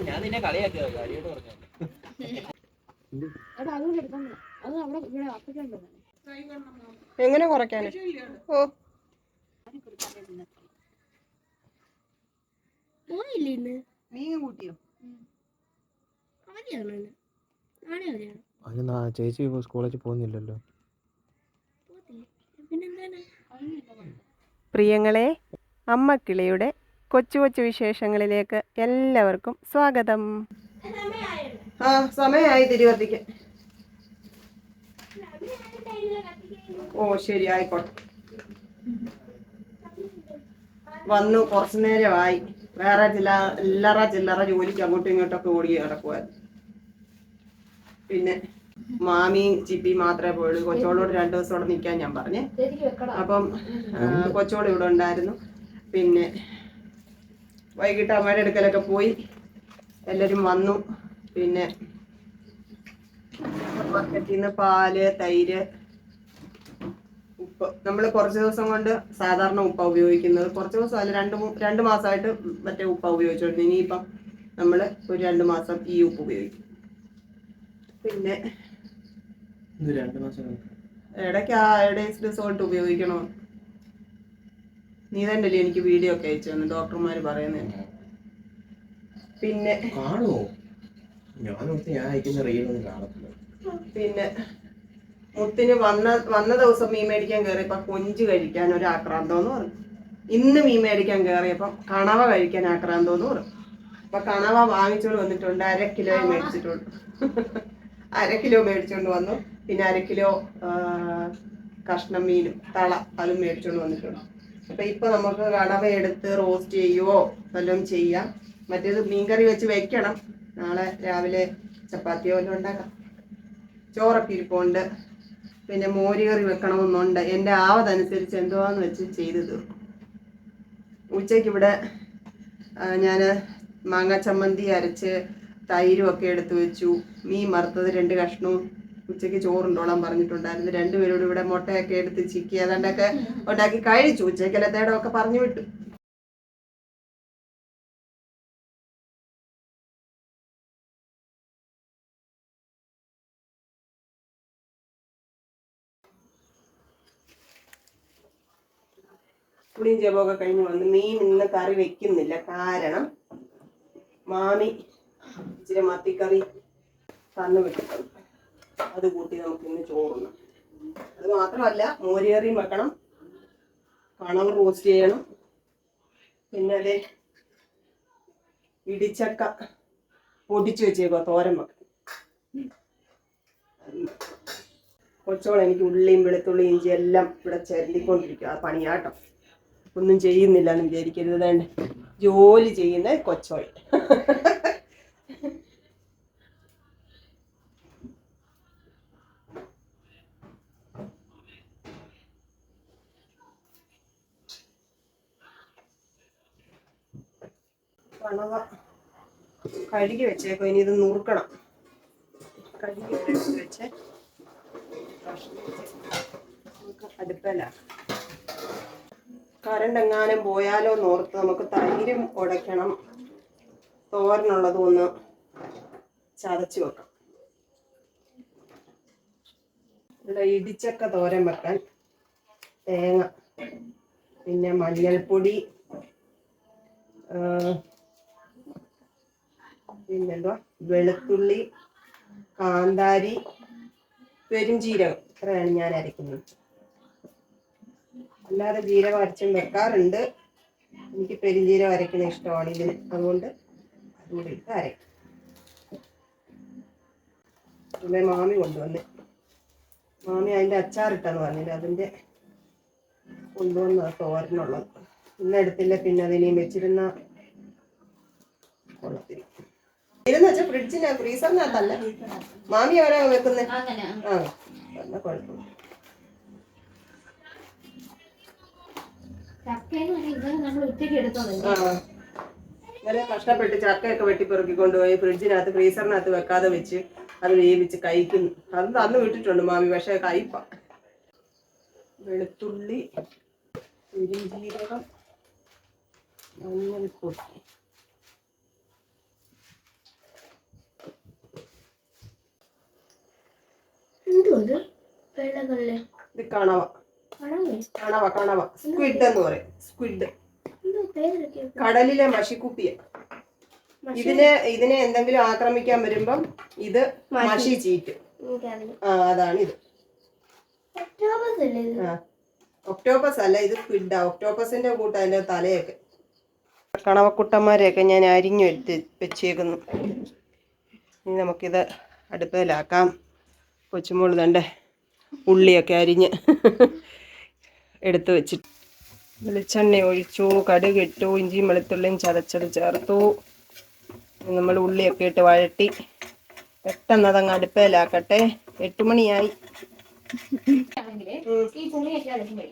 ഞാൻ നിന്നെ കളിയാക്കിയോ കാര്യമായിട്ട് പറഞ്ഞു. എങ്ങനെ കുറയ്ക്കാന്? ഓ മീൻ കൂട്ടിയോ? അതിന് ചേച്ചി കോളേജിൽ പോകുന്നില്ലല്ലോ. പ്രിയങ്ങളെ, അമ്മക്കിളിയുടെ കൊച്ചു കൊച്ചു വിശേഷങ്ങളിലേക്ക് എല്ലാവർക്കും സ്വാഗതം. സമയമായി തിരുവത്തിക്ക്. ഓ ശരി, ആയിക്കോട്ടെ. വന്നു കുറച്ചു നേരമായി. വേറെ ചില്ലറ ജോലിക്ക് അങ്ങോട്ടും ഇങ്ങോട്ടൊക്കെ ഓടി കിടക്കുമായിരുന്നു. പിന്നെ മാമിയും ചിപ്പി മാത്രമേ പോയുള്ളൂ. കൊച്ചോളോട് 2 ദിവസം അവിടെ നിൽക്കാൻ ഞാൻ പറഞ്ഞേ. അപ്പം കൊച്ചോട് ഇവിടെ ഉണ്ടായിരുന്നു. പിന്നെ വൈകിട്ട് അമ്മയുടെ അടുക്കലൊക്കെ പോയി. എല്ലാവരും വന്നു. പിന്നെ മാർക്കറ്റിൽ നിന്ന് പാല്, തൈര്, ഉപ്പ്. നമ്മൾ കുറച്ച് ദിവസം കൊണ്ട് സാധാരണ ഉപ്പാണ് ഉപയോഗിക്കുന്നത്. കുറച്ച് ദിവസം അല്ല, 2 മാസമായിട്ട് മറ്റേ ഉപ്പാണ് ഉപയോഗിച്ചോണ്ടിരുന്നത്. ഇനിയിപ്പം നമ്മൾ ഒരു 2 മാസം ഈ ഉപ്പ് ഉപയോഗിക്കും. പിന്നെ ഇടയ്ക്ക് റിസോൾട്ട് ഉപയോഗിക്കണോ? നീ തന്നെ എനിക്ക് വീഡിയോ ഒക്കെ അയച്ചു തന്നു, ഡോക്ടർമാര് പറയുന്നത്. പിന്നെ പിന്നെ മുത്തിന് വന്ന ദിവസം മീൻ മേടിക്കാൻ കയറിയപ്പോ കൊഞ്ച് കഴിക്കാൻ ഒരു ആക്രാന്തോന്ന് പറഞ്ഞു. ഇന്ന് മീൻ മേടിക്കാൻ കയറിയപ്പോ കണവ കഴിക്കാൻ ആക്രാന്തോന്ന് പറഞ്ഞു. അപ്പൊ കണവ വാങ്ങിച്ചോണ്ട് വന്നിട്ടുണ്ട്. 1/2 കിലോ മേടിച്ചിട്ടുണ്ട്. 1/2 കിലോ മേടിച്ചോണ്ട് വന്നു. പിന്നെ 1/2 കിലോ കഷ്ണം മീനും അതും മേടിച്ചോണ്ട് വന്നിട്ടുണ്ട്. അപ്പൊ ഇപ്പൊ നമുക്ക് കണവ എടുത്ത് റോസ്റ്റ് ചെയ്യുവോ വല്ലതും ചെയ്യാം. മറ്റേത് മീൻകറി വെച്ച് വെക്കണം. നാളെ രാവിലെ ചപ്പാത്തിയോ വല്ലതും ഉണ്ടാക്കാം. ചോറൊക്കെ ഇരിപ്പുണ്ട്. പിന്നെ മോരുകറി വെക്കണമെന്നുണ്ട്. എൻ്റെ ആവതനുസരിച്ച് എന്തുവാന്ന് വെച്ച് ചെയ്ത് തീർക്കും. ഉച്ചയ്ക്ക് ഇവിടെ ഞാൻ മാങ്ങ ചമ്മന്തി അരച്ച് തൈരും ഒക്കെ എടുത്തു വെച്ചു. മീൻ വറുത്തത് 2 കഷ്ണവും ഉച്ചയ്ക്ക് ചോറുണ്ടോളാൻ പറഞ്ഞിട്ടുണ്ടായിരുന്നു. 2 പേരോട് ഇവിടെ മുട്ടയൊക്കെ എടുത്ത് ചിക്കി ഏതാണ്ടൊക്കെ ഉണ്ടാക്കി കഴിച്ചു. ഉച്ചക്കലത്തേടം ഒക്കെ പറഞ്ഞു വിട്ടു. പുളിയും ജപമൊക്കെ കഴിഞ്ഞ് വന്ന് മീൻ ഇന്ന് കറി വെക്കുന്നില്ല. കാരണം മാമി ഇച്ചിരി മത്തിക്കറി തന്നു വിട്ടിട്ടുണ്ട്. അത് കൂട്ടി നമുക്ക് ഇന്ന് ചോറുണ്ണാം. അത് മാത്രമല്ല, മോരുകറിയും വെക്കണം, കണവ റോസ്റ്റ് ചെയ്യണം. പിന്നെ അതെ ഇടിച്ചക്ക പൊടിച്ചു വെച്ചേക്കോ തോരൻ വെക്കണം. കൊച്ചോളം എനിക്ക് ഉള്ളിയും വെളുത്തുള്ളിയും ഇഞ്ചി എല്ലാം ഇവിടെ ചിരണ്ടിക്കൊണ്ടിരിക്കുക. ആ പണിയാട്ടോ. ഒന്നും ചെയ്യുന്നില്ല എന്ന് വിചാരിക്കരുത്. വേണ്ട, ജോലി ചെയ്യുന്ന കൊച്ചോൾ. കണവ കഴുകി വെച്ചേക്കോ. ഇനി ഇത് നുറുക്കണം. കഴുകി വെച്ച് നമുക്ക് അടുപ്പലാണ്. കറണ്ട് എങ്ങാനും പോയാലോ നോർത്ത് നമുക്ക് തൈരും ഉടയ്ക്കണം. തോരനുള്ളതും ഒന്ന് ചതച്ച് വെക്കാം. ഇവിടെ ഇടിച്ചക്ക തോരൻ വെക്കാൻ തേങ്ങ, പിന്നെ മഞ്ഞൾപ്പൊടി, പിന്നെന്തുവാ, വെളുത്തുള്ളി, കാന്താരി, പെരുംജീരകം. ഇത്രയാണ് ഞാൻ അരയ്ക്കുന്നത്. അല്ലാതെ ജീരകം അരച്ചും വെക്കാറുണ്ട്. എനിക്ക് പെരുംജീരകം അരയ്ക്കുന്ന ഇഷ്ടമാണ് ഇതിന്. അതുകൊണ്ട് അതുകൂടി ഇട്ട് അരയ്ക്കും. ഇവിടെ മാമി കൊണ്ടുവന്ന്, മാമി അതിൻ്റെ അച്ചാറിട്ടെന്ന് പറഞ്ഞില്ല, അതിൻ്റെ കൊണ്ടുവന്ന തോരനുള്ളത്. ഇന്ന് എടുത്തില്ല, പിന്നെ അതിനെയും വെച്ചിരുന്ന കൊള്ളത്തില്ല. ഇതെന്ന് വെച്ചാൽ ഫ്രീസറിനകത്തല്ല മാമി അവരാ വെക്കുന്നത്. എന്നാ കുഴപ്പമില്ല. ഇന്നലെ കഷ്ടപ്പെട്ട് ചക്കയൊക്കെ വെട്ടിപ്പെറുക്കി കൊണ്ടുപോയി ഫ്രിഡ്ജിനകത്ത് ഫ്രീസറിനകത്ത് വെക്കാതെ വെച്ച് അത് വേവിച്ച് കഴിക്കുന്നു. അത് തന്നു വിട്ടിട്ടുണ്ട് മാമി, പക്ഷെ കയ്പ. വെളുത്തുള്ളി, പെരുംജീരകം, മഞ്ഞൾപ്പൊടി, ഇത് കണവ കണവ കണവ സ്ക്വിഡ് എന്ന് പറയും. സ്ക്വിഡ് കടലിലെ മഷിക്കുപ്പിയ. ഇതിനെ എന്തെങ്കിലും ആക്രമിക്കാൻ വരുമ്പം ഇത് മഷി ചീറ്റും. അതാണ് ഇത്. ഒക്ടോപ്പസ് അല്ല, ഇത് സ്ക്വിഡാ. ഒക്ടോപ്പസിന്റെ കൂട്ട അതിന്റെ തലയൊക്കെ. കണവക്കുട്ടന്മാരെയൊക്കെ ഞാൻ അരിഞ്ഞു വെച്ചേക്കുന്നു. ഇനി നമുക്കിത് അടുപ്പയിലാക്കാം. കൊച്ചുമോള് തണ്ടേ ഉള്ളിയൊക്കെ അരിഞ്ഞ് എടുത്ത് വെച്ചിട്ട് വെളിച്ചെണ്ണ ഒഴിച്ചു, കടുകിട്ടു, ഇഞ്ചിയും വെളുത്തുള്ളിയും ചതച്ചത് ചേർത്തു. നമ്മൾ ഉള്ളിയൊക്കെ ഇട്ട് വഴട്ടി പെട്ടെന്ന് അതങ്ങ് അടുപ്പയിലാക്കട്ടെ. 8 മണിയായി. ഈ തുണിയൊക്കെ അലക്കുമ്പോഴേ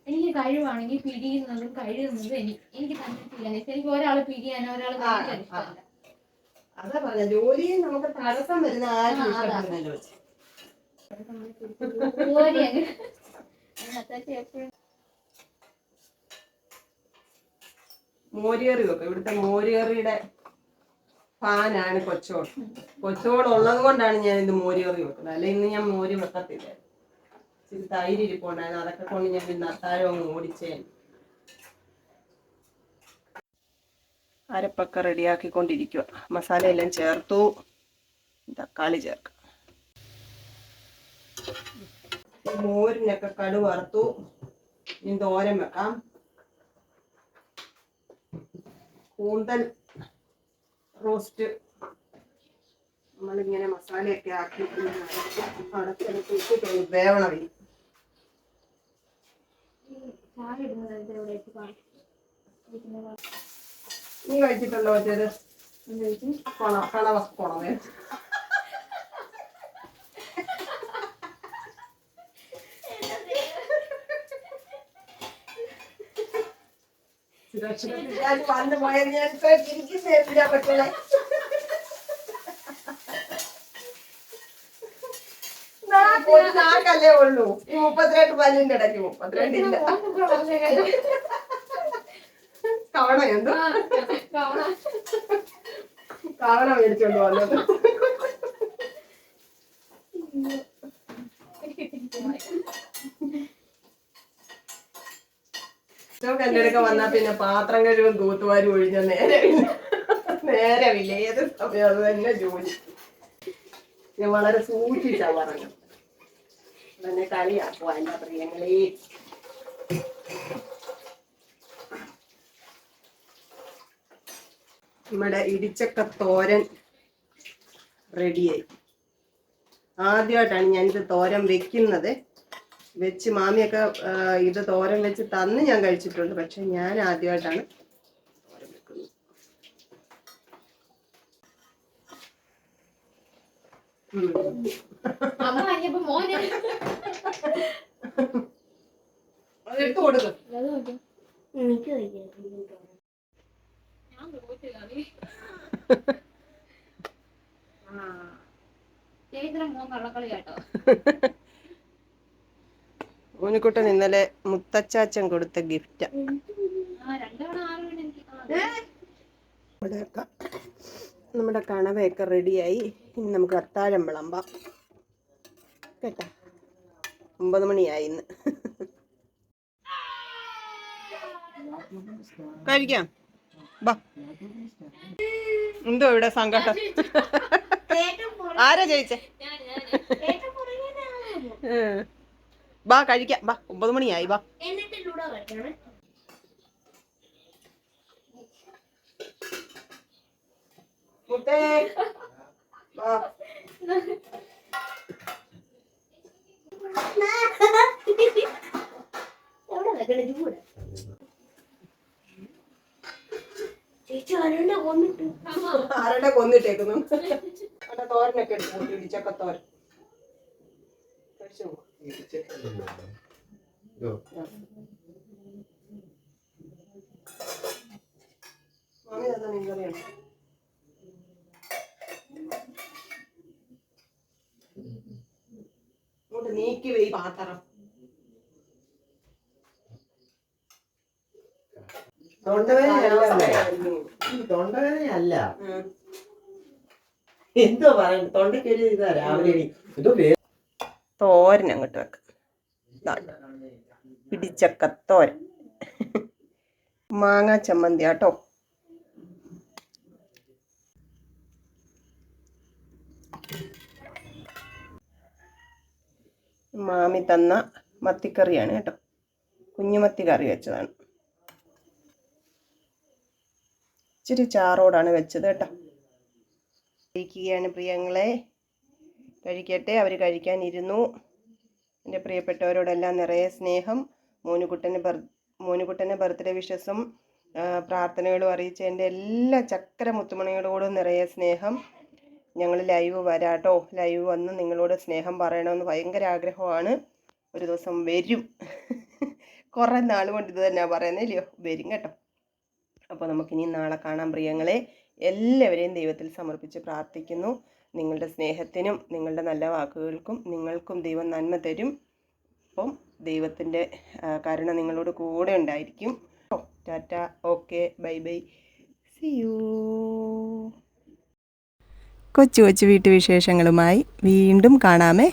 എനിക്ക് കഴിവാണെങ്കിൽ പിടിയുന്നതും കഴുകുന്നതും എനിക്ക് തന്നിട്ടില്ല. എനിക്ക് ഒരാള് പിടിയാനോ ഒരാള് കഴിക്കാൻ ഇഷ്ടമല്ല. അതാ പറഞ്ഞ ജോലിയും നമുക്ക് തടസ്സം വരുന്ന ആരും ഇഷ്ടപ്പെടുന്നില്ല. മോരുകറി വെക്കും. ഇവിടുത്തെ മോരുകറിയുടെ ഫാനാണ് കൊച്ചോട്. കൊച്ചോട് ഉള്ളത് കൊണ്ടാണ് ഞാൻ ഇത് മോരുകറി വെക്കുന്നത്. അല്ലെ ഇന്ന് ഞാൻ മോര് വെക്കത്തില്ല. ഇച്ചിരി തൈര് ഇരിപ്പുണ്ടായിരുന്നു, അതൊക്കെ കൊണ്ട് ഞാൻ ഇന്ന് അത്താഴം അങ്ങ് ഓടിച്ചേ. അരപ്പൊക്കെ റെഡിയാക്കിക്കൊണ്ടിരിക്കുക. മസാലയെല്ലാം ചേർത്തു. തക്കാളി ചേർക്കാം. മോരിനൊക്കെ കടു വറുത്തു. ഇനി തോരൻ വെക്കാം. കൂന്തൽ റോസ്റ്റ് നമ്മളിങ്ങനെ മസാലയൊക്കെ ആക്കി അടച്ചെടുത്ത് വേവണം. നീ കഴിച്ചിട്ടുണ്ടോ മറ്റേത് കണവ കുണവേ? വന്നു പോയത് ഞാൻ ഇരിക്കുന്നില്ല പറ്റുള്ള നാക്കല്ലേ ഉള്ളൂ. ഈ 32 പല്ലിന്റെ ഇടയ്ക്ക് 32 ഇല്ല. കവണ എന്തോ കവണ മേടിച്ചോണ്ട് വന്നത്. എന്റെ അടുക്ക വന്നാ പിന്നെ പാത്രം കഴിവും തൂത്തുവാരും ഒഴിഞ്ഞ നേരമില്ല. ഏത് സമയം അത് തന്നെ ജോലി. ഞാൻ വളരെ സൂക്ഷിച്ചാ പറഞ്ഞു. എന്നെ കളിയാക്കുവാ എന്റെ പ്രിയങ്ങളെ. നമ്മുടെ ഇടിച്ചക്ക തോരൻ റെഡിയായി. ആദ്യമായിട്ടാണ് ഞാനിത് തോരൻ വെക്കുന്നത്. വെച്ച് മാമിയൊക്കെ ഇത് തോരൻ വെച്ച് തന്ന് ഞാൻ കഴിച്ചിട്ടുണ്ട്. പക്ഷെ ഞാൻ ആദ്യമായിട്ടാണ് തോരൻ വെക്കുന്നത്. അതെടുത്ത് കൊടുക്കും. ഊനിക്കുട്ടൻ ഇന്നലെ മുത്തച്ചാച്ചൻ കൊടുത്ത ഗിഫ്റ്റ്. നമ്മുടെ കണവയൊക്കെ റെഡിയായി. ഇനി നമുക്ക് അത്താഴം വിളമ്പാം കേട്ടാ. 9 മണിയായി. ഇന്ന് കഴിക്കാം. ബാ. എന്തോ ഇവിടെ സങ്കടം. ആരാ ജയിച്ചേ? ബാ കഴിക്കാം. ബാ 9 മണിയായി. ബാ. മുത്തേ ബാ. ആരുടെ കൊന്നിട്ടേക്കുന്നു. അവിടെ തോരനൊക്കെ എടുത്തു. ഇടിച്ചക്ക തോരൻ കഴിച്ചു. മാമി അതാ മീൻകറിയാണ്. ഇങ്ങോട്ട് നീക്കി വേ പാത്രം. തൊണ്ടവേദനയല്ല, എന്തോ പറയുന്നു. തൊണ്ടയ്ക്ക് ഒരു ഇതാ രാവിലെ എന്തോ തോരൻ അങ്ങോട്ട് വെക്കാം. ഇതാണ് പിടിച്ചക്കത്തോരൻ. മാങ്ങ ചമ്മന്തി ആട്ടോ. മാമി തന്ന മത്തിക്കറിയാണ് കേട്ടോ. കുഞ്ഞുമത്തി കറി വെച്ചതാണ്. ഇച്ചിരി ചാറോടാണ് വെച്ചത് കേട്ടോ. കഴിക്കുകയാണ് പ്രിയങ്ങളെ. കഴിക്കട്ടെ. അവർ കഴിക്കാനിരുന്നു. എൻ്റെ പ്രിയപ്പെട്ടവരോടെല്ലാം നിറയെ സ്നേഹം. മോനുകുട്ടൻ്റെ ബർത്ത്ഡേ വിഷസും പ്രാർത്ഥനകളും അറിയിച്ച എൻ്റെ എല്ലാ ചക്കര മുത്തുമണികളോടും നിറയെ സ്നേഹം. ഞങ്ങൾ ലൈവ് വരാട്ടോ. ലൈവ് വന്ന് നിങ്ങളോട് സ്നേഹം പറയണമെന്ന് ഭയങ്കര ആഗ്രഹമാണ്. ഒരു ദിവസം വരും. കുറേ നാൾ കൊണ്ട് ഇത് തന്നെയാണ് പറയുന്നില്ലയോ. വരും കേട്ടോ. അപ്പോൾ നമുക്കിനി നാളെ കാണാം പ്രിയങ്ങളെ. എല്ലാവരെയും ദൈവത്തിൽ സമർപ്പിച്ച് പ്രാർത്ഥിക്കുന്നു. നിങ്ങളുടെ സ്നേഹത്തിനും നിങ്ങളുടെ നല്ല വാക്കുകൾക്കും നിങ്ങൾക്കും ദൈവം നന്മ തരും. അപ്പം ദൈവത്തിൻ്റെ കരുണ നിങ്ങളോട് കൂടെ ഉണ്ടായിരിക്കും. Tata. Okay. Bye bye. See you. കൊച്ചു കൊച്ചു വീട്ടുവിശേഷങ്ങളുമായി വീണ്ടും കാണാമേ.